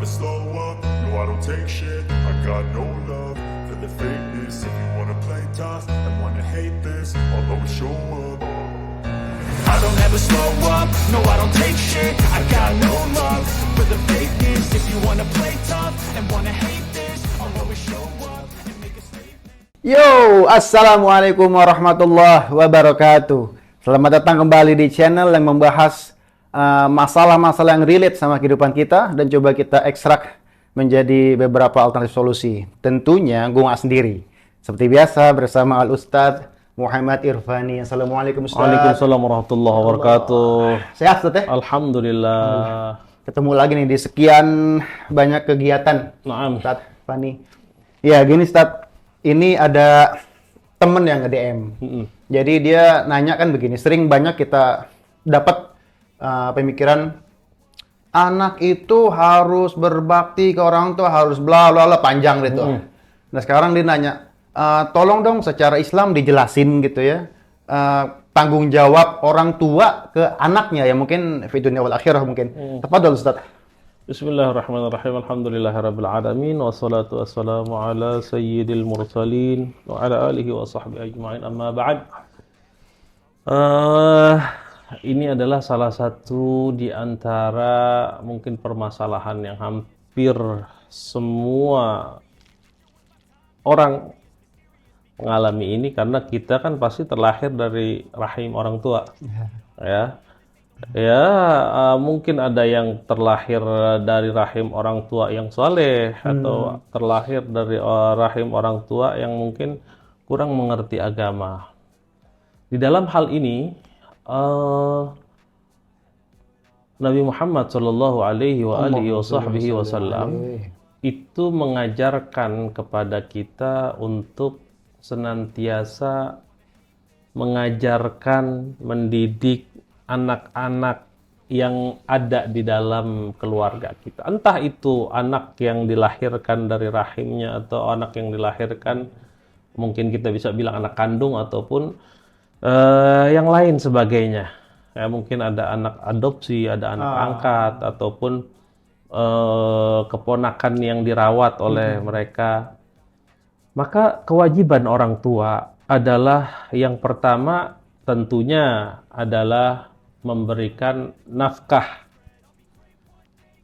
slow up, no I don't take shit. I got no love for the fakeness. If you wanna play tough and wanna hate this, I'll always show up. I don't ever slow up, no I don't take shit. I got no love for the fakeness. If you wanna play tough and wanna hate this, I'll always show up and make a statement. Yo, assalamualaikum warahmatullahi wabarakatuh. Selamat datang kembali di channel yang membahas masalah-masalah yang relate sama kehidupan kita dan coba kita ekstrak menjadi beberapa alternatif solusi. Tentunya gue nggak sendiri. Seperti biasa bersama Al-Ustadz Muhammad Irfani. Assalamualaikum Ustadz. Waalaikumsalam warahmatullahi wabarakatuh. Sehat Ustadz ya? Alhamdulillah. Ketemu lagi nih di sekian banyak kegiatan. Naam. Ustadz Fani. Ya gini Ustadz, ini ada temen yang nge-DM. Jadi dia nanya kan begini, sering banyak kita dapat pemikiran anak itu harus berbakti ke orang tua, harus bla bla bla panjang gitu. Nah sekarang dia nanya, tolong dong secara Islam dijelasin gitu ya, tanggung jawab orang tua ke anaknya ya, mungkin fi dunya wal akhirah mungkin. Tafadhol Ustaz. Bismillahirrahmanirrahim. Alhamdulillahirabbil alamin wassalatu wassalamu ala sayyidil mursalin wa ala alihi wa sahbihi ajma'in. Amma ba'd. Ini adalah salah satu di antara mungkin permasalahan yang hampir semua orang mengalami ini, karena kita kan pasti terlahir dari rahim orang tua. Mungkin ada yang terlahir dari rahim orang tua yang saleh, atau terlahir dari rahim orang tua yang mungkin kurang mengerti agama. Di dalam hal ini Nabi Muhammad Shallallahu Alaihi Wasallam itu mengajarkan kepada kita untuk senantiasa mengajarkan, mendidik anak-anak yang ada di dalam keluarga kita. Entah itu anak yang dilahirkan dari rahimnya atau anak yang dilahirkan, mungkin kita bisa bilang anak kandung ataupun yang lain sebagainya. Ya, mungkin ada anak adopsi, ada anak angkat, ataupun keponakan yang dirawat oleh mereka. Maka kewajiban orang tua adalah yang pertama tentunya adalah memberikan nafkah.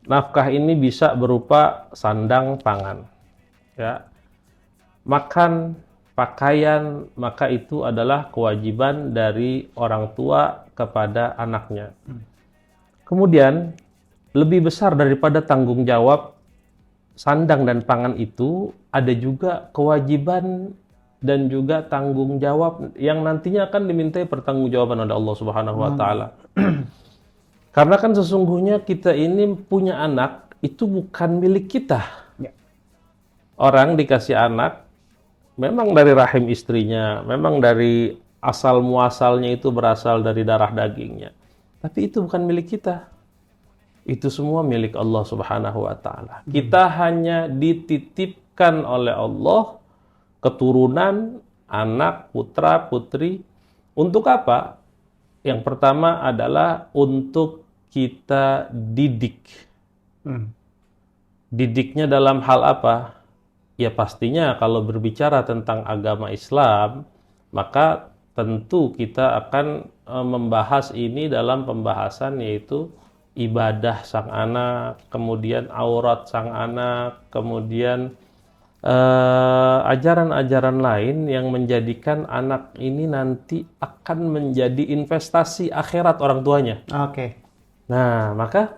Nafkah ini bisa berupa sandang pangan, ya, makan, pakaian, maka itu adalah kewajiban dari orang tua kepada anaknya. Kemudian lebih besar daripada tanggung jawab sandang dan pangan itu, ada juga kewajiban dan juga tanggung jawab yang nantinya akan dimintai pertanggungjawaban oleh Allah Subhanahu wa taala. Karena kan sesungguhnya kita ini punya anak itu bukan milik kita. Orang dikasih anak memang dari rahim istrinya, memang dari asal muasalnya itu berasal dari darah dagingnya. Tapi itu bukan milik kita. Itu semua milik Allah Subhanahu wa taala. Kita hanya dititipkan oleh Allah keturunan, anak, putra, putri. Untuk apa? Yang pertama adalah untuk kita didik. Didiknya dalam hal apa? Ya pastinya kalau berbicara tentang agama Islam, maka tentu kita akan membahas ini dalam pembahasan yaitu ibadah sang anak, kemudian aurat sang anak, kemudian ajaran-ajaran lain yang menjadikan anak ini nanti akan menjadi investasi akhirat orang tuanya. Nah, maka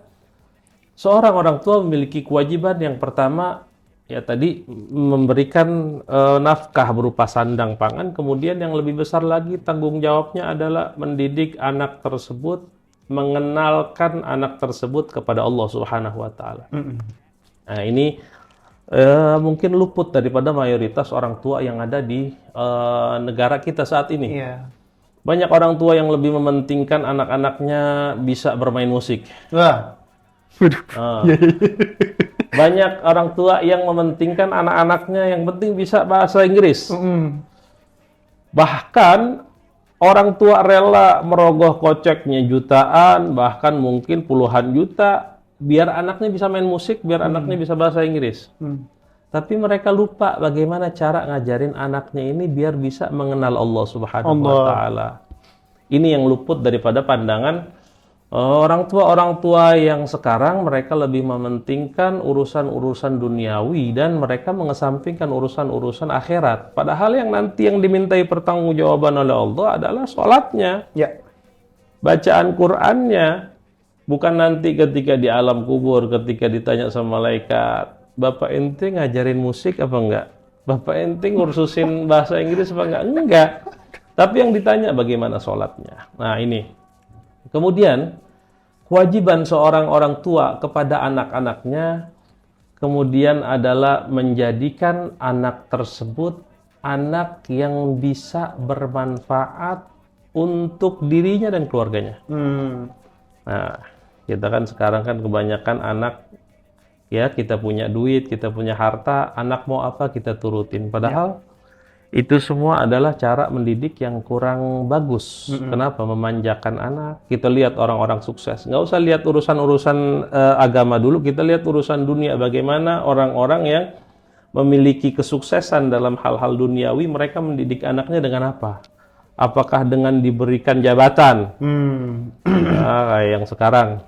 seorang orang tua memiliki kewajiban yang pertama, ya tadi memberikan nafkah berupa sandang pangan, kemudian yang lebih besar lagi tanggung jawabnya adalah mendidik anak tersebut, mengenalkan anak tersebut kepada Allah Subhanahu wa taala. Nah, ini mungkin luput daripada mayoritas orang tua yang ada di negara kita saat ini. Banyak orang tua yang lebih mementingkan anak-anaknya bisa bermain musik. Banyak orang tua yang mementingkan anak-anaknya yang penting bisa bahasa Inggris. Bahkan orang tua rela merogoh koceknya jutaan, bahkan mungkin puluhan juta biar anaknya bisa main musik, biar anaknya bisa bahasa Inggris. Tapi mereka lupa bagaimana cara ngajarin anaknya ini biar bisa mengenal Allah Subhanahu wa taala. Ini yang luput daripada pandangan orang tua yang sekarang. Mereka lebih mementingkan urusan-urusan duniawi dan mereka mengesampingkan urusan-urusan akhirat. Padahal yang nanti yang dimintai pertanggungjawaban oleh Allah adalah sholatnya, bacaan Qur'annya. Bukan nanti ketika di alam kubur, ketika ditanya sama malaikat, Bapak ente ngajarin musik apa enggak? Bapak ente ngursusin bahasa Inggris apa enggak? Enggak. Tapi yang ditanya bagaimana sholatnya. Nah ini. Kemudian, kewajiban seorang orang tua kepada anak-anaknya kemudian adalah menjadikan anak tersebut anak yang bisa bermanfaat untuk dirinya dan keluarganya. Nah, kita kan sekarang kan kebanyakan anak, ya kita punya duit, kita punya harta, anak mau apa kita turutin. Padahal itu semua adalah cara mendidik yang kurang bagus. Kenapa? Memanjakan anak. Kita lihat orang-orang sukses. Nggak usah lihat urusan-urusan agama dulu, kita lihat urusan dunia. Bagaimana orang-orang yang memiliki kesuksesan dalam hal-hal duniawi, mereka mendidik anaknya dengan apa? Apakah dengan diberikan jabatan? Kayak yang sekarang.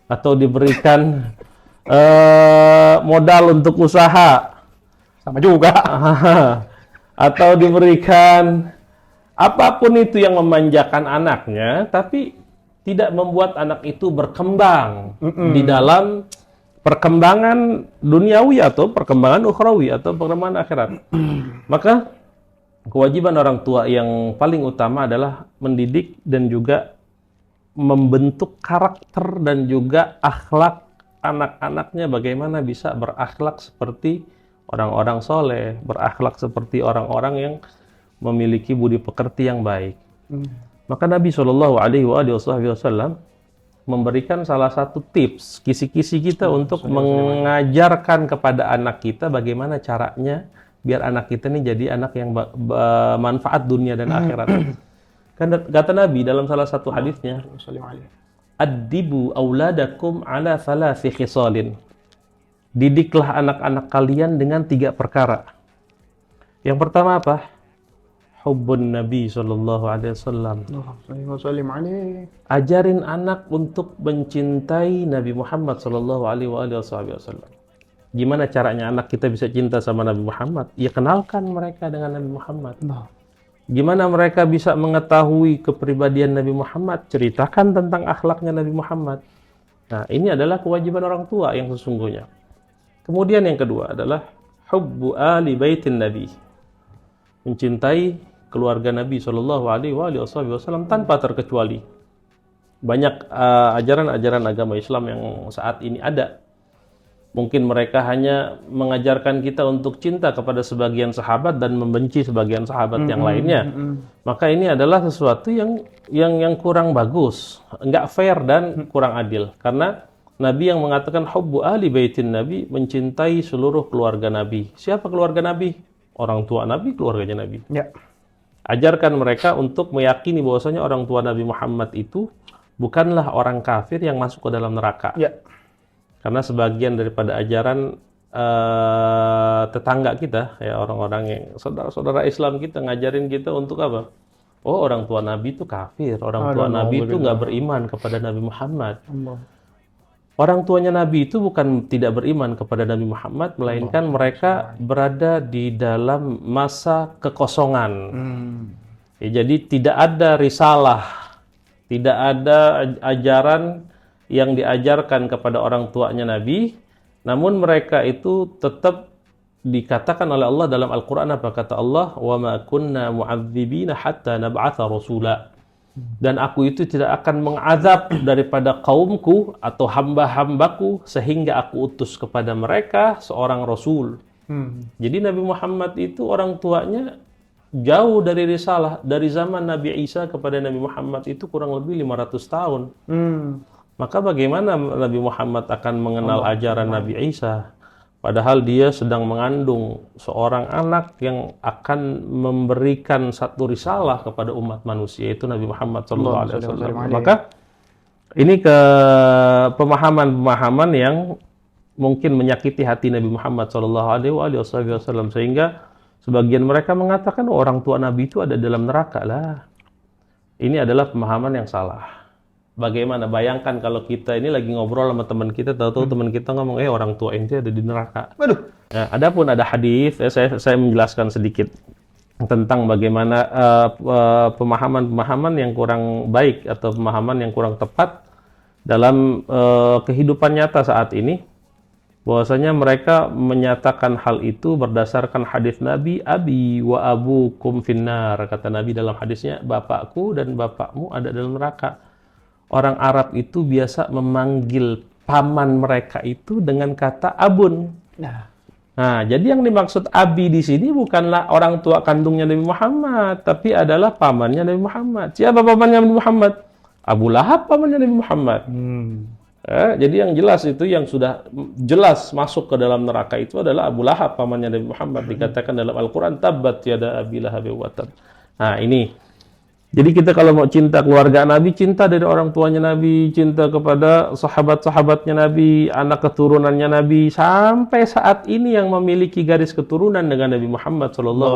Atau diberikan modal untuk usaha? Sama juga. Atau diberikan apapun itu yang memanjakan anaknya, tapi tidak membuat anak itu berkembang di dalam perkembangan duniawi atau perkembangan ukhrawi atau perkembangan akhirat. Maka kewajiban orang tua yang paling utama adalah mendidik dan juga membentuk karakter dan juga akhlak anak-anaknya, bagaimana bisa berakhlak seperti orang-orang soleh, berakhlak seperti orang-orang yang memiliki budi pekerti yang baik. Maka Nabi SAW memberikan salah satu tips, kisi-kisi kita untuk mengajarkan kepada anak kita bagaimana caranya biar anak kita ini jadi anak yang manfaat dunia dan akhirat. Kata Nabi dalam salah satu hadisnya, "Addibu auladakum ala thalathi khisalin." Didiklah anak-anak kalian dengan 3 perkara. Yang pertama apa? Hubbun Nabi sallallahu alaihi wasallam. Ajarin anak untuk mencintai Nabi Muhammad sallallahu alaihi wasallam. Gimana caranya anak kita bisa cinta sama Nabi Muhammad? Ya kenalkan mereka dengan Nabi Muhammad. Gimana mereka bisa mengetahui kepribadian Nabi Muhammad? Ceritakan tentang akhlaknya Nabi Muhammad. Nah, ini adalah kewajiban orang tua yang sesungguhnya. Kemudian yang kedua adalah hubbu ali baitin Nabi. Mencintai keluarga Nabi sallallahu alaihi wasallam tanpa terkecuali. Banyak ajaran-ajaran agama Islam yang saat ini ada. Mungkin mereka hanya mengajarkan kita untuk cinta kepada sebagian sahabat dan membenci sebagian sahabat yang lainnya. Maka ini adalah sesuatu yang kurang bagus, enggak fair dan kurang adil. Karena Nabi yang mengatakan hubbu ahli baitin Nabi, mencintai seluruh keluarga Nabi. Siapa keluarga Nabi? Orang tua Nabi, keluarganya Nabi. Ya. Ajarkan mereka untuk meyakini bahwasanya orang tua Nabi Muhammad itu bukanlah orang kafir yang masuk ke dalam neraka. Ya. Karena sebagian daripada ajaran tetangga kita, ya orang-orang yang saudara-saudara Islam kita ngajarin kita untuk apa? Oh, orang tua Nabi itu kafir, orang tua Nabi itu nggak beriman kepada Nabi Muhammad. Orang tuanya Nabi itu bukan tidak beriman kepada Nabi Muhammad, melainkan mereka berada di dalam masa kekosongan. Ya, jadi tidak ada risalah, tidak ada ajaran yang diajarkan kepada orang tuanya Nabi, namun mereka itu tetap dikatakan oleh Allah dalam Al-Quran, apa kata Allah? وَمَا كُنَّا مُعَذِّبِينَ حَتَّى نَبْعَثَ رَسُولًا. Dan aku itu tidak akan mengazab daripada kaumku atau hamba-hambaku sehingga aku utus kepada mereka seorang Rasul. Jadi Nabi Muhammad itu orang tuanya jauh dari risalah. Dari zaman Nabi Isa kepada Nabi Muhammad itu kurang lebih 500 tahun. Maka bagaimana Nabi Muhammad akan mengenal ajaran Nabi Isa? Padahal dia sedang mengandung seorang anak yang akan memberikan satu risalah kepada umat manusia, yaitu Nabi Muhammad SAW. Maka Ini ke pemahaman-pemahaman yang mungkin menyakiti hati Nabi Muhammad SAW, sehingga sebagian mereka mengatakan orang tua Nabi itu ada dalam neraka lah. Ini adalah pemahaman yang salah. Bagaimana? Bayangkan kalau kita ini lagi ngobrol sama teman kita, tahu-tahu teman kita ngomong, orang tua ente ada di neraka. Waduh. Nah, adapun ada hadis, saya menjelaskan sedikit tentang bagaimana pemahaman-pemahaman yang kurang baik atau pemahaman yang kurang tepat dalam kehidupan nyata saat ini, bahwasanya mereka menyatakan hal itu berdasarkan hadis Nabi, abi wa abukum finnar, kata Nabi dalam hadisnya, bapakku dan bapakmu ada dalam neraka. Orang Arab itu biasa memanggil paman mereka itu dengan kata abun. Nah, jadi yang dimaksud abi di sini bukanlah orang tua kandungnya Nabi Muhammad, tapi adalah pamannya Nabi Muhammad. Siapa pamannya Nabi Muhammad? Abu Lahab pamannya Nabi Muhammad. Jadi yang jelas itu, yang sudah jelas masuk ke dalam neraka itu adalah Abu Lahab pamannya Nabi Muhammad. Dikatakan dalam Al-Quran, tabbat yada abi lahab wa tab. Nah, ini. Jadi kita kalau mau cinta keluarga Nabi, cinta dari orang tuanya Nabi, cinta kepada sahabat-sahabatnya Nabi, anak keturunannya Nabi, sampai saat ini yang memiliki garis keturunan dengan Nabi Muhammad SAW,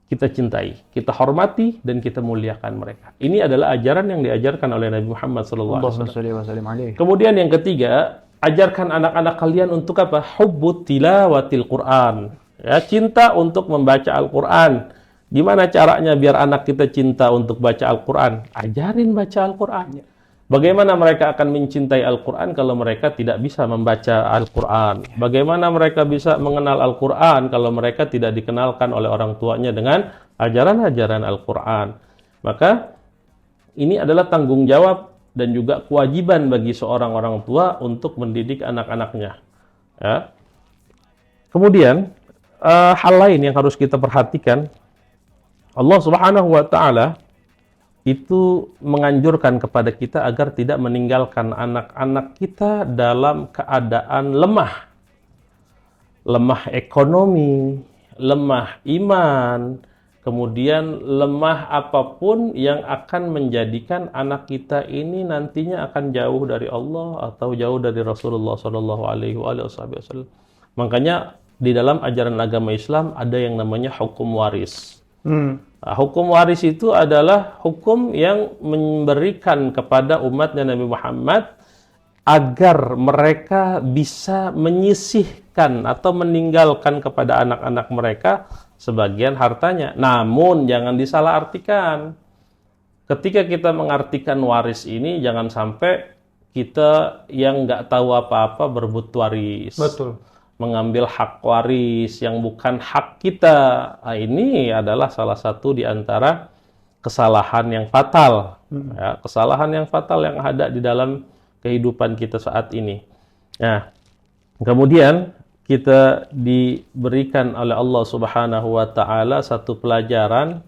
kita cintai, kita hormati, dan kita muliakan mereka. Ini adalah ajaran yang diajarkan oleh Nabi Muhammad SAW. Kemudian yang ketiga, ajarkan anak-anak kalian untuk apa? Hubbut tilawatil Quran. Ya, cinta untuk membaca Al-Quran. Gimana caranya biar anak kita cinta untuk baca Al-Quran? Ajarin baca Al-Quran. Bagaimana mereka akan mencintai Al-Quran kalau mereka tidak bisa membaca Al-Quran? Bagaimana mereka bisa mengenal Al-Quran kalau mereka tidak dikenalkan oleh orang tuanya dengan ajaran-ajaran Al-Quran? Maka ini adalah tanggung jawab dan juga kewajiban bagi seorang orang tua untuk mendidik anak-anaknya. Ya. Kemudian, hal lain yang harus kita perhatikan, Allah Subhanahu wa Ta'ala itu menganjurkan kepada kita agar tidak meninggalkan anak-anak kita dalam keadaan lemah. Lemah ekonomi, lemah iman, kemudian lemah apapun yang akan menjadikan anak kita ini nantinya akan jauh dari Allah atau jauh dari Rasulullah SAW. Makanya di dalam ajaran agama Islam ada yang namanya hukum waris. Nah, hukum waris itu adalah hukum yang memberikan kepada umatnya Nabi Muhammad agar mereka bisa menyisihkan atau meninggalkan kepada anak-anak mereka sebagian hartanya. Namun jangan disalahartikan. Ketika kita mengartikan waris ini, jangan sampai kita yang nggak tahu apa-apa berebut waris. Betul. Mengambil hak waris yang bukan hak kita. Nah, ini adalah salah satu di antara kesalahan yang fatal. Ya, kesalahan yang fatal yang ada di dalam kehidupan kita saat ini. Nah, kemudian kita diberikan oleh Allah Subhanahu wa Ta'ala satu pelajaran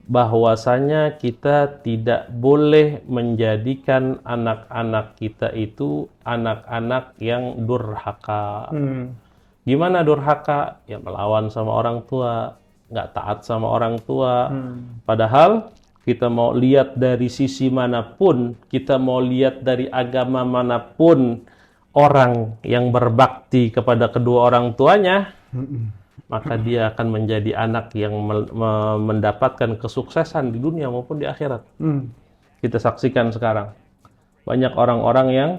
bahwasanya kita tidak boleh menjadikan anak-anak kita itu anak-anak yang durhaka. Gimana durhaka? Ya melawan sama orang tua, nggak taat sama orang tua. Padahal kita mau lihat dari sisi manapun, kita mau lihat dari agama manapun, orang yang berbakti kepada kedua orang tuanya, maka dia akan menjadi anak yang mendapatkan kesuksesan di dunia maupun di akhirat. Kita saksikan sekarang. Banyak orang-orang yang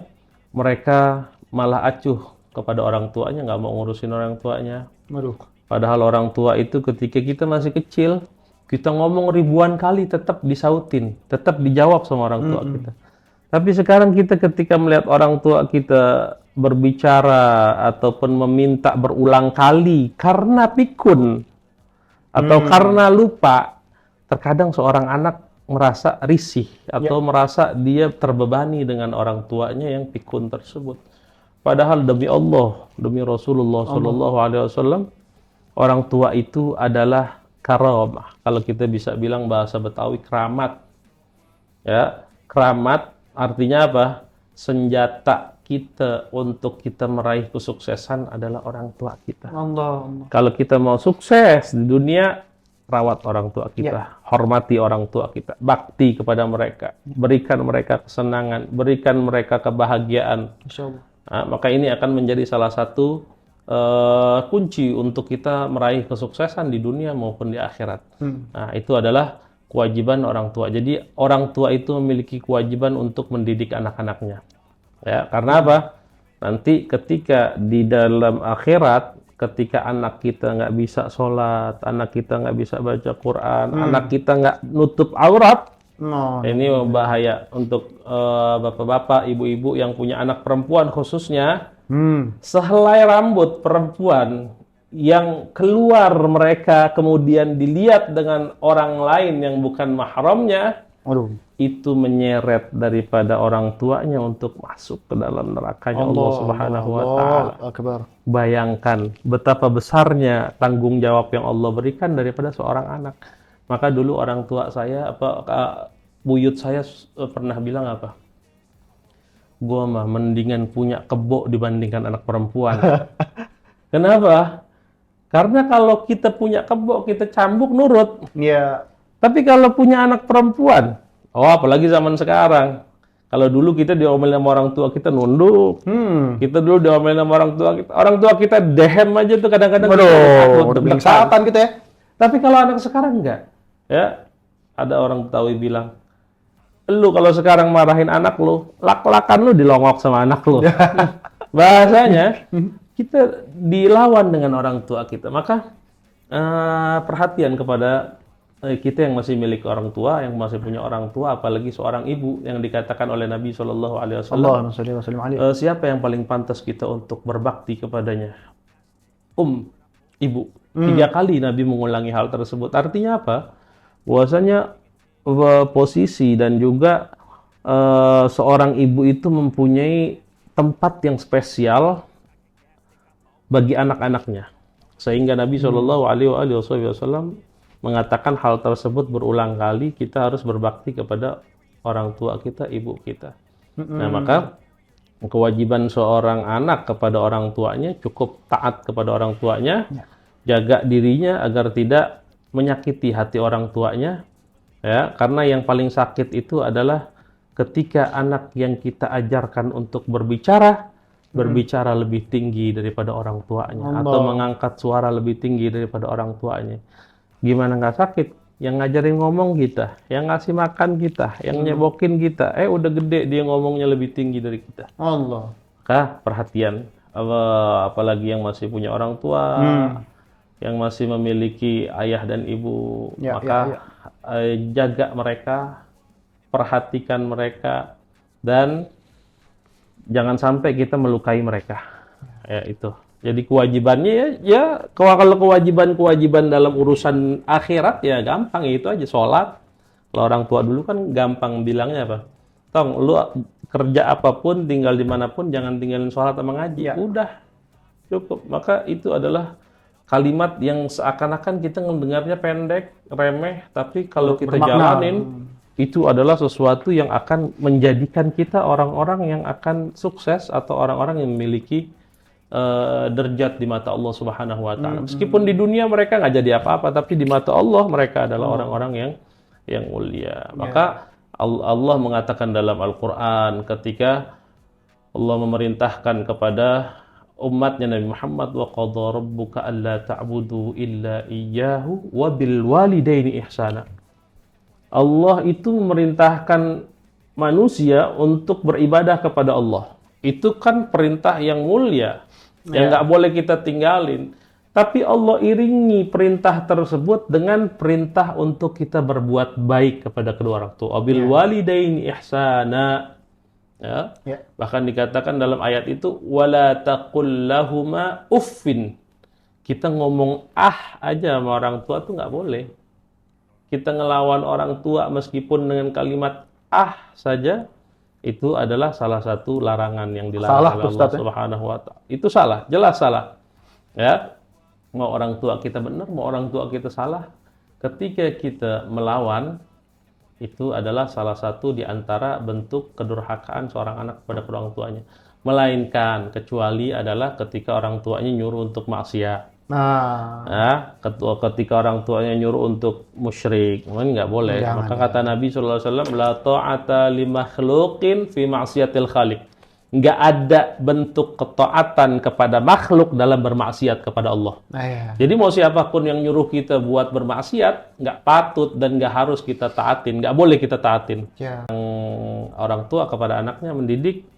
mereka malah acuh kepada orang tuanya, nggak mau ngurusin orang tuanya. Padahal orang tua itu ketika kita masih kecil, kita ngomong ribuan kali tetap disautin, tetap dijawab sama orang tua kita. Tapi sekarang kita ketika melihat orang tua kita berbicara ataupun meminta berulang kali karena pikun atau karena lupa, terkadang seorang anak merasa risih atau merasa dia terbebani dengan orang tuanya yang pikun tersebut. Padahal demi Allah, demi Rasulullah SAW, orang tua itu adalah karamah. Kalau kita bisa bilang bahasa Betawi, keramat. Ya, keramat artinya apa? Senjata kita untuk kita meraih kesuksesan adalah orang tua kita. Allah. Kalau kita mau sukses di dunia, rawat orang tua kita, hormati orang tua kita, bakti kepada mereka, berikan mereka kesenangan, berikan mereka kebahagiaan. Insya Allah. Nah, maka ini akan menjadi salah satu kunci untuk kita meraih kesuksesan di dunia maupun di akhirat. Nah, itu adalah kewajiban orang tua. Jadi orang tua itu memiliki kewajiban untuk mendidik anak-anaknya. Ya, karena apa? Nanti ketika di dalam akhirat, ketika anak kita nggak bisa sholat, anak kita nggak bisa baca Quran, anak kita nggak nutup aurat, ini bahaya untuk bapak-bapak, ibu-ibu yang punya anak perempuan khususnya. Sehelai rambut perempuan yang keluar mereka kemudian dilihat dengan orang lain yang bukan mahramnya, itu menyeret daripada orang tuanya untuk masuk ke dalam nerakanya Allah Subhanahu wa Ta'ala. Bayangkan betapa besarnya tanggung jawab yang Allah berikan daripada seorang anak. Maka dulu orang tua saya, buyut saya pernah bilang apa? Gua mah mendingan punya kebo dibandingkan anak perempuan. Kenapa? Karena kalau kita punya kebo, kita cambuk nurut. Iya. Tapi kalau punya anak perempuan, apalagi zaman sekarang. Kalau dulu kita diomelin sama orang tua kita nunduk. Kita dulu diomelin sama orang tua kita. Orang tua kita dehem aja tuh kadang-kadang. Udah bingkatan gitu ya. Tapi kalau anak sekarang enggak. Ya, ada orang Betawi bilang, lu kalau sekarang marahin anak lu, lak-lakan lu dilongok sama anak lu. Bahasanya, kita dilawan dengan orang tua kita. Maka perhatian kepada kita yang masih milik orang tua, yang masih punya orang tua, apalagi seorang ibu yang dikatakan oleh Nabi SAW, siapa yang paling pantas kita untuk berbakti kepadanya? Ibu. 3 kali Nabi mengulangi hal tersebut. Artinya apa? Bahwasanya posisi dan juga seorang ibu itu mempunyai tempat yang spesial bagi anak-anaknya, sehingga Nabi SAW mengatakan hal tersebut berulang kali. Kita harus berbakti kepada orang tua kita, ibu kita. Nah, maka kewajiban seorang anak kepada orang tuanya cukup taat kepada orang tuanya, jaga dirinya agar tidak menyakiti hati orang tuanya. Ya, karena yang paling sakit itu adalah ketika anak yang kita ajarkan untuk berbicara lebih tinggi daripada orang tuanya, atau mengangkat suara lebih tinggi daripada orang tuanya. Gimana nggak sakit? Yang ngajarin ngomong kita, yang ngasih makan kita, yang nyebokin kita, udah gede dia ngomongnya lebih tinggi dari kita. Perhatian, apalagi yang masih punya orang tua, yang masih memiliki ayah dan ibu, maka jaga mereka, perhatikan mereka, dan jangan sampai kita melukai mereka. Ya, itu. Jadi kewajibannya kalau kewajiban dalam urusan akhirat ya gampang, itu aja, sholat. Kalau orang tua dulu kan gampang bilangnya apa? Tong, lu kerja apapun, tinggal dimanapun, jangan tinggalin sholat sama ngaji. Udah, cukup. Maka itu adalah kalimat yang seakan-akan kita mendengarnya pendek, remeh, tapi kalau kita jalanin, itu adalah sesuatu yang akan menjadikan kita orang-orang yang akan sukses atau orang-orang yang memiliki derajat di mata Allah Subhanahu wa Ta'ala. Meskipun di dunia mereka nggak jadi apa-apa, tapi di mata Allah mereka adalah orang-orang yang mulia. Maka Allah mengatakan dalam Al-Quran ketika Allah memerintahkan kepada umatnya Nabi Muhammad, wa qadha rabbuka alla ta'budu illa iyyahu wa bil walidaini ihsana. Allah itu memerintahkan manusia untuk beribadah kepada Allah. Itu kan perintah yang mulia, yang nggak boleh kita tinggalin. Tapi Allah iringi perintah tersebut dengan perintah untuk kita berbuat baik kepada kedua orang tua. Bil walidaini ihsana. Bahkan dikatakan dalam ayat itu, wala taqul lahuma uffin. Kita ngomong aja sama orang tua tuh nggak boleh. Kita ngelawan orang tua meskipun dengan kalimat saja, itu adalah salah satu larangan yang dilarang oleh Allah Subhanahu wa Ta'ala. Itu salah, jelas salah. Ya. Mau orang tua kita benar, mau orang tua kita salah, ketika kita melawan, itu adalah salah satu di antara bentuk kedurhakaan seorang anak kepada kedua orang tuanya. Melainkan kecuali adalah ketika orang tuanya nyuruh untuk maksiat. Nah, Ya, ketika orang tuanya nyuruh untuk musyrik, kan nggak boleh. Jangan, Maka kata Nabi SAW, la ta'ata li makhluqin fi ma'siyatil khaliq. Nggak ada bentuk ketaatan kepada makhluk dalam bermaksiat kepada Allah. nah ya. Jadi mau siapapun yang nyuruh kita buat bermaksiat, nggak patut dan nggak harus kita taatin, nggak boleh kita taatin. Ya. Orang tua kepada anaknya mendidik,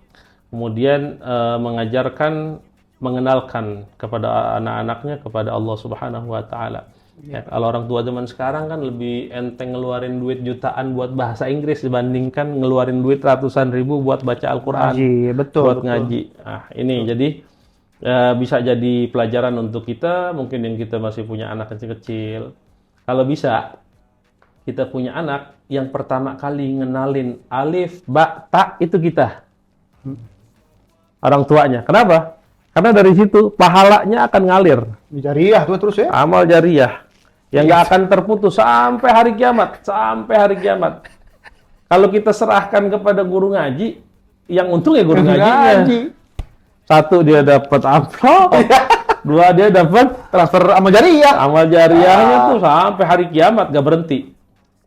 kemudian mengajarkan, mengenalkan kepada anak-anaknya kepada Allah Subhanahu wa taala. Ya, kalau orang tua zaman sekarang kan lebih enteng ngeluarin duit jutaan buat bahasa Inggris dibandingkan ngeluarin duit ratusan ribu buat baca Al-Qur'an. Ngaji, betul. Buat ngaji. Nah, ini jadi bisa jadi pelajaran untuk kita, mungkin yang kita masih punya anak kecil-kecil. Kalau bisa kita punya anak yang pertama kali ngenalin alif, ba, ta itu kita. Orang tuanya. Kenapa? Karena dari situ pahalanya akan ngalir. Jariah tuh terus ya. Amal jariyah yang nggak akan terputus sampai hari kiamat. Sampai hari kiamat. Kalau kita serahkan kepada guru ngaji, yang untung ya guru ngajinya. Satu dia dapat amplop, dua dia dapat Transfer amal jariah. amal jariyahnya tuh sampai hari kiamat gak berhenti.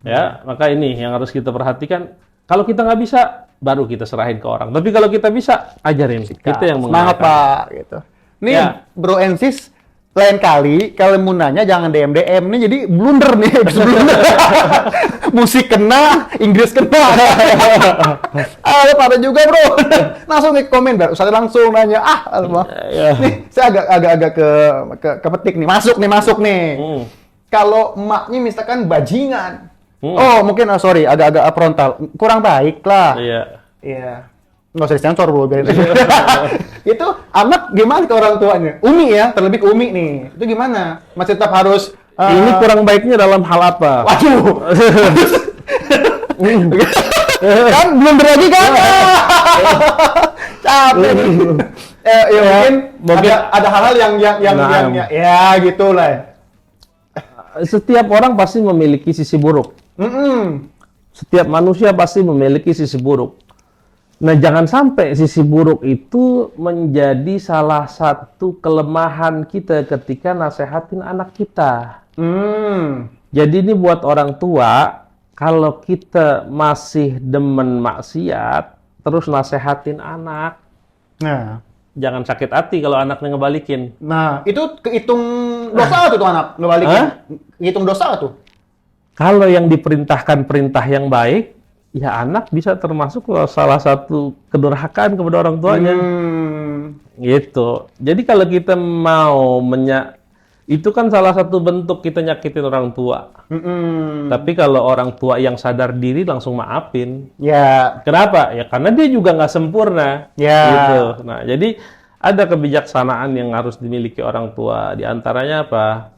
Ya, maka ini yang harus kita perhatikan. Kalau kita nggak bisa, baru kita serahin ke orang. Tapi kalau kita bisa, ajarin. Kita yang Semangat mengenalkan. Pak gitu. Nih Ya. Bro and Sis, lain kali kalau mau nanya jangan DM nih, jadi blunder nih. Blunder. Musik kena, Inggris kena. Pada juga Bro. Langsung ke komen Bro. Saya langsung nanya, Ya. nih saya agak kepetik nih. Masuk nih. Kalau emaknya misalkan bajingan. Oh, mungkin sorry, agak frontal. Kurang baik lah. Iya. Iya. Nggak usah disensor bro, biarin aja. Itu anak gimana ke orang tuanya? Umi ya, terlebih ke Umi nih. Itu gimana? Masih tetap harus... Ini kurang baiknya dalam hal apa? Waduh! Kan belum lagi kan? Capek nih. Ya mungkin ada hal-hal yang ya gitulah. Setiap orang pasti memiliki sisi buruk. Setiap manusia pasti memiliki sisi buruk. Nah, jangan sampai sisi buruk itu menjadi salah satu kelemahan kita ketika nasehatin anak kita. Jadi ini buat orang tua, kalau kita masih demen maksiat, terus nasehatin anak, Nah, jangan sakit hati kalau anaknya ngebalikin. Nah, itu kehitung dosa tuh anak ngebalikin. Kehitung dosa tuh. Kalau yang diperintahkan perintah yang baik, ya anak bisa termasuk salah satu kedurhakaan kepada orang tuanya. Gitu. Jadi kalau kita mau itu kan salah satu bentuk kita nyakitin orang tua. Tapi kalau orang tua yang sadar diri langsung maafin. Ya. Kenapa? Ya karena dia juga nggak sempurna. Ya. Gitu. Nah, jadi ada kebijaksanaan yang harus dimiliki orang tua. Di antaranya apa?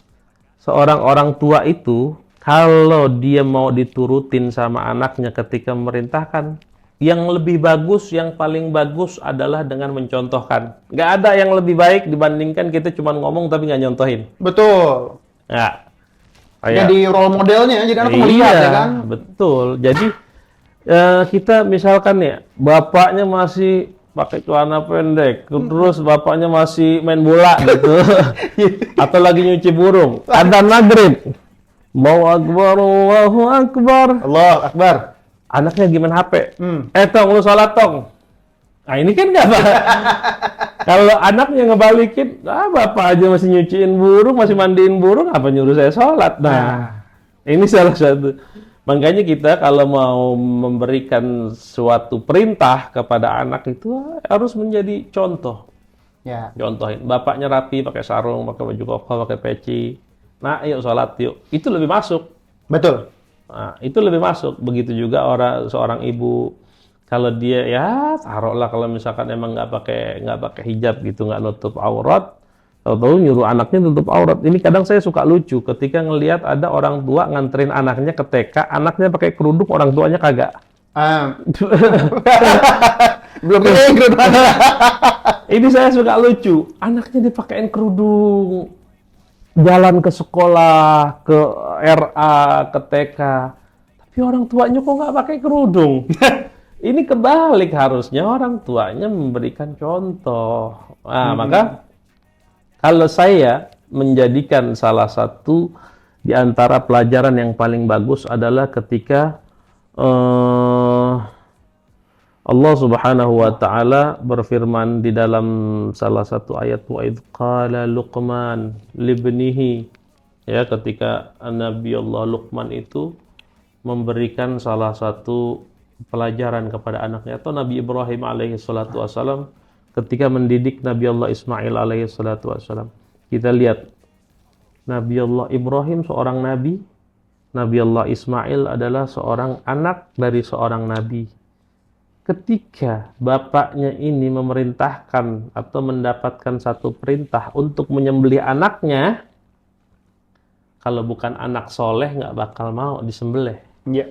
Seorang orang tua itu kalau dia mau diturutin sama anaknya ketika memerintahkan, yang lebih bagus, yang paling bagus adalah dengan mencontohkan. Nggak ada yang lebih baik dibandingkan kita cuma ngomong tapi nggak nyontohin. Betul. Ya. Jadi role modelnya, jadi anak melihat ya kan? Betul. Jadi kita misalkan ya, bapaknya masih pakai celana pendek, terus bapaknya masih main bola gitu, atau lagi nyuci burung, adzan maghrib, Allahu Akbar, Allahu Akbar, Allah Akbar. Anaknya gimana HP? Tong, lu sholat tong. Nah ini kan nggak, Pak. Kalau anaknya ngebalikin, bapak aja masih nyuciin burung, masih mandiin burung, apa nyuruh saya sholat? Nah, ini salah satu. Makanya kita kalau mau memberikan suatu perintah kepada anak itu harus menjadi contoh. Ya. Contohin, bapaknya rapi, pakai sarung, pakai baju koko, pakai peci. Nah, yuk sholat yuk. Itu lebih masuk. Betul. Nah, itu lebih masuk. Begitu juga seorang ibu, kalau dia ya taruhlah kalau misalkan emang nggak pakai hijab gitu, nggak nutup aurat, tahu-tahu nyuruh anaknya nutup aurat. Ini kadang saya suka lucu ketika ngelihat ada orang tua nganterin anaknya ke TK, anaknya pakai kerudung, orang tuanya kagak. Belum kerudung. Ini saya suka lucu, anaknya dipakein kerudung, jalan ke sekolah, ke RA, ke TK, tapi orang tuanya kok nggak pakai kerudung. Ini kebalik, harusnya orang tuanya memberikan contoh. Nah, maka kalau saya menjadikan salah satu di antara pelajaran yang paling bagus adalah ketika Allah Subhanahu wa taala berfirman di dalam salah satu ayat, wa idz qala Luqman libnihi, ya, ketika Nabi Allah Luqman itu memberikan salah satu pelajaran kepada anaknya, atau Nabi Ibrahim alaihi salatu wasalam ketika mendidik Nabi Allah Ismail alaihi salatu wasalam. Kita lihat Nabi Allah Ibrahim seorang nabi, Nabi Allah Ismail adalah seorang anak dari seorang nabi. Ketika bapaknya ini memerintahkan atau mendapatkan satu perintah untuk menyembelih anaknya, kalau bukan anak soleh nggak bakal mau disembelih. Iya.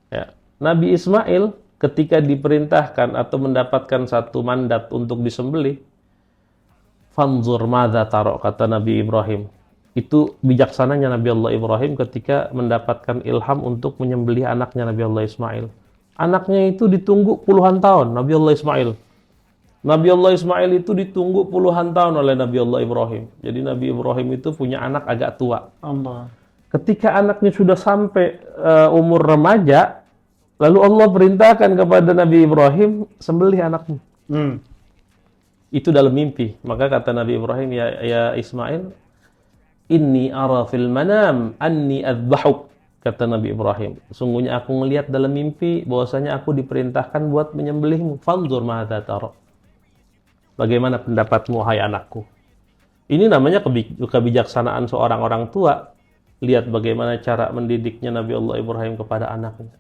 Ya. Nabi Ismail ketika diperintahkan atau mendapatkan satu mandat untuk disembelih, fanzur madza taro, kata Nabi Ibrahim. Itu bijaksananya Nabi Allah Ibrahim ketika mendapatkan ilham untuk menyembelih anaknya Nabi Allah Ismail. Anaknya itu ditunggu puluhan tahun, Nabi Allah Ismail. Nabi Allah Ismail itu ditunggu puluhan tahun oleh Nabi Allah Ibrahim. Jadi Nabi Ibrahim itu punya anak agak tua. Allah. Ketika anaknya sudah sampai umur remaja, lalu Allah perintahkan kepada Nabi Ibrahim, sembelih anakmu. Itu dalam mimpi. Maka kata Nabi Ibrahim, ya Ismail, inni ara fil manam anni adzbahuk. Kata Nabi Ibrahim, sungguhnya aku melihat dalam mimpi bahwasanya aku diperintahkan buat menyembelihmu. Fanzur madza tara. Bagaimana pendapatmu, hai anakku? Ini namanya kebijaksanaan seorang orang tua. Lihat bagaimana cara mendidiknya Nabi Allah Ibrahim kepada anaknya.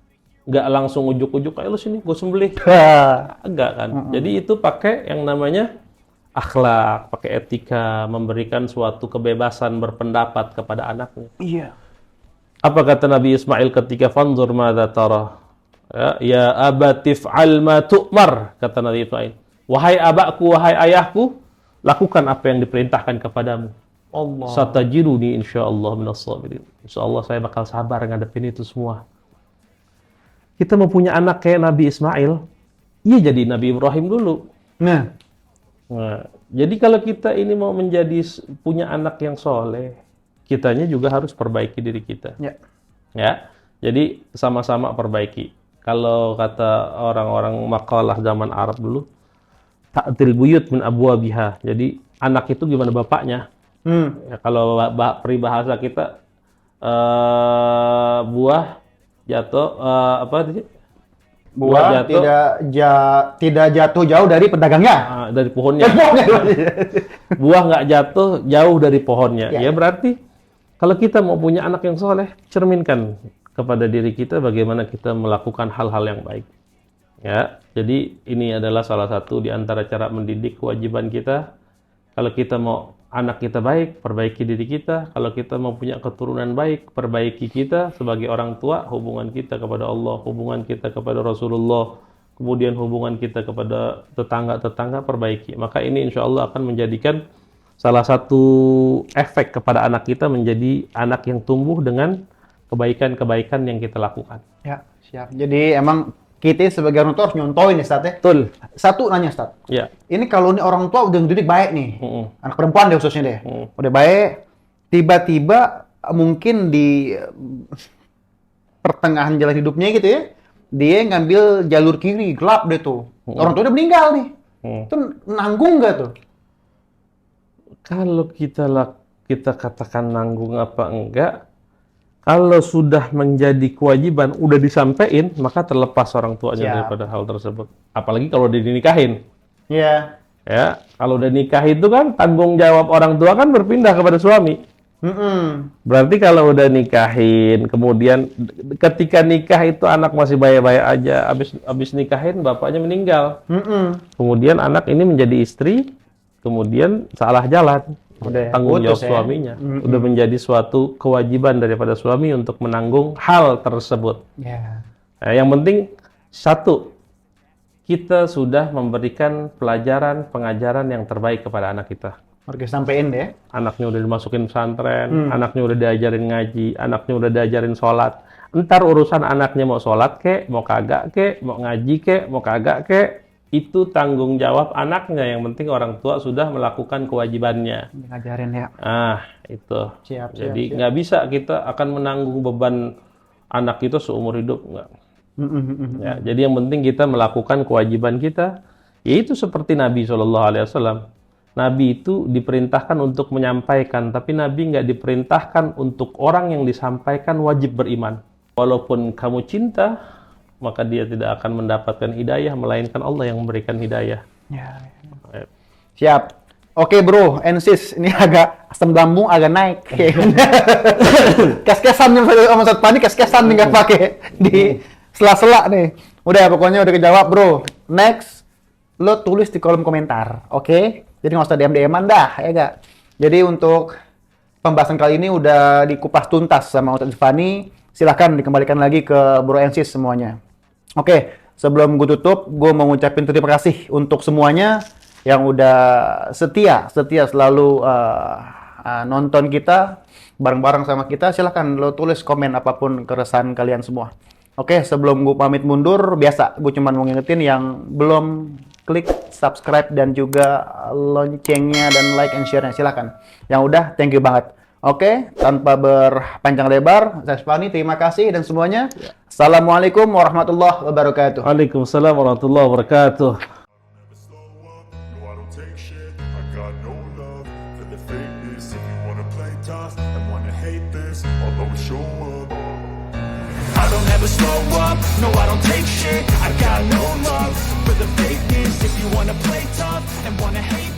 Nggak langsung ujuk-ujuk, ayo lu sini, gue sembelih. Enggak kan? Jadi itu pakai yang namanya akhlak, pakai etika, memberikan suatu kebebasan berpendapat kepada anaknya. Iya. Apa kata Nabi Ismail ketika fanzur madza tara? Ya abatif al ma tu'mar, kata Nabi Ismail. Wahai abakku, wahai ayahku, lakukan apa yang diperintahkan kepadamu. Allah. Satajiduni insyaallah minas sabirin. Insyaallah saya bakal sabar ngadepin itu semua. Kita mau punya anak kayak Nabi Ismail, iya jadi Nabi Ibrahim dulu. Nah, jadi kalau kita ini mau menjadi punya anak yang soleh, kitanya juga harus perbaiki diri kita. Ya. Jadi sama-sama perbaiki. Kalau kata orang-orang makalah zaman Arab dulu, ta'til buyut min abwabiha. Jadi anak itu gimana bapaknya? Ya, kalau peribahasa kita buah jatuh Buah jatuh, tidak jatuh jauh dari pedagangnya. Dari pohonnya. Buah nggak jatuh jauh dari pohonnya. Ya berarti kalau kita mau punya anak yang soleh, cerminkan kepada diri kita bagaimana kita melakukan hal-hal yang baik. Ya, jadi ini adalah salah satu di antara cara mendidik kewajiban kita. Kalau kita mau anak kita baik, perbaiki diri kita. Kalau kita mau punya keturunan baik, perbaiki kita sebagai orang tua, hubungan kita kepada Allah, hubungan kita kepada Rasulullah, kemudian hubungan kita kepada tetangga-tetangga, perbaiki. Maka ini insya Allah akan menjadikan salah satu efek kepada anak kita menjadi anak yang tumbuh dengan kebaikan-kebaikan yang kita lakukan. Ya, siap. Jadi emang kita sebagai orang tua harus nyontoin ya, Ustaz ya? Betul. Satu nanya, Ustaz. Ya. Ini kalau ini orang tua udah ngedidik baik nih, anak perempuan deh khususnya deh, udah baik, tiba-tiba mungkin di pertengahan jalan hidupnya gitu ya, dia ngambil jalur kiri, gelap deh tuh. Orang tua udah meninggal nih. Itu nanggung nggak tuh? Kalau kita katakan nanggung apa enggak, kalau sudah menjadi kewajiban, udah disampaikan, maka terlepas orang tuanya daripada hal tersebut. Apalagi kalau udah dinikahin. Iya. Ya, kalau udah nikah itu kan tanggung jawab orang tua kan berpindah kepada suami. Berarti kalau udah nikahin, kemudian ketika nikah itu anak masih baik-baik aja, habis nikahin bapaknya meninggal. Kemudian anak ini menjadi istri, kemudian salah jalan. Tanggung jawab suaminya. Udah menjadi suatu kewajiban daripada suami untuk menanggung hal tersebut. Nah, yang penting satu, kita sudah memberikan pelajaran, pengajaran yang terbaik kepada anak kita. Oke, sampein deh. Anaknya udah dimasukin pesantren, anaknya udah diajarin ngaji, anaknya udah diajarin sholat. Entar urusan anaknya mau sholat kek, mau kagak kek, mau ngaji kek, mau kagak kek, itu tanggung jawab anaknya. Yang penting orang tua sudah melakukan kewajibannya. Ngajarin ya. Itu. Siap, Jadi nggak bisa kita akan menanggung beban anak itu seumur hidup, nggak. Ya, jadi yang penting kita melakukan kewajiban kita, yaitu seperti Nabi SAW. Nabi itu diperintahkan untuk menyampaikan, tapi Nabi nggak diperintahkan untuk orang yang disampaikan wajib beriman. Walaupun kamu cinta, maka dia tidak akan mendapatkan hidayah, melainkan Allah yang memberikan hidayah. Ya. Siap. Oke bro, and sis, ini agak asam lambung agak naik. Kes-kesan sama Ustadz Fani, kes-kesan nih nggak pakai di sela-sela nih. Udah pokoknya udah kejawab bro. Next, lo tulis di kolom komentar, oke? Jadi nggak usah DM-DM-an dah, ya nggak? Jadi untuk pembahasan kali ini udah dikupas tuntas sama Ustadz Fani. Silahkan dikembalikan lagi ke bro and sis semuanya. Oke, sebelum gue tutup, gue mau ngucapin terima kasih untuk semuanya yang udah setia selalu nonton kita bareng-bareng sama kita. Silahkan lo tulis komen apapun keresahan kalian semua. Oke, sebelum gue pamit mundur, biasa gue cuma mau ngingetin yang belum klik subscribe dan juga loncengnya dan like and share-nya, silahkan. Yang udah, thank you banget. Oke, tanpa berpanjang lebar, saya Fani, terima kasih dan semuanya. Assalamualaikum warahmatullahi wabarakatuh. Waalaikumsalam warahmatullahi wabarakatuh. Never slow up, no I don't take shit. I got no love for the fakeness. If you wanna play tough and wanna hate this, I'll always show up. I don't ever slow up, no I don't take shit. I got no love for the fakeness. If you wanna play tough and wanna hate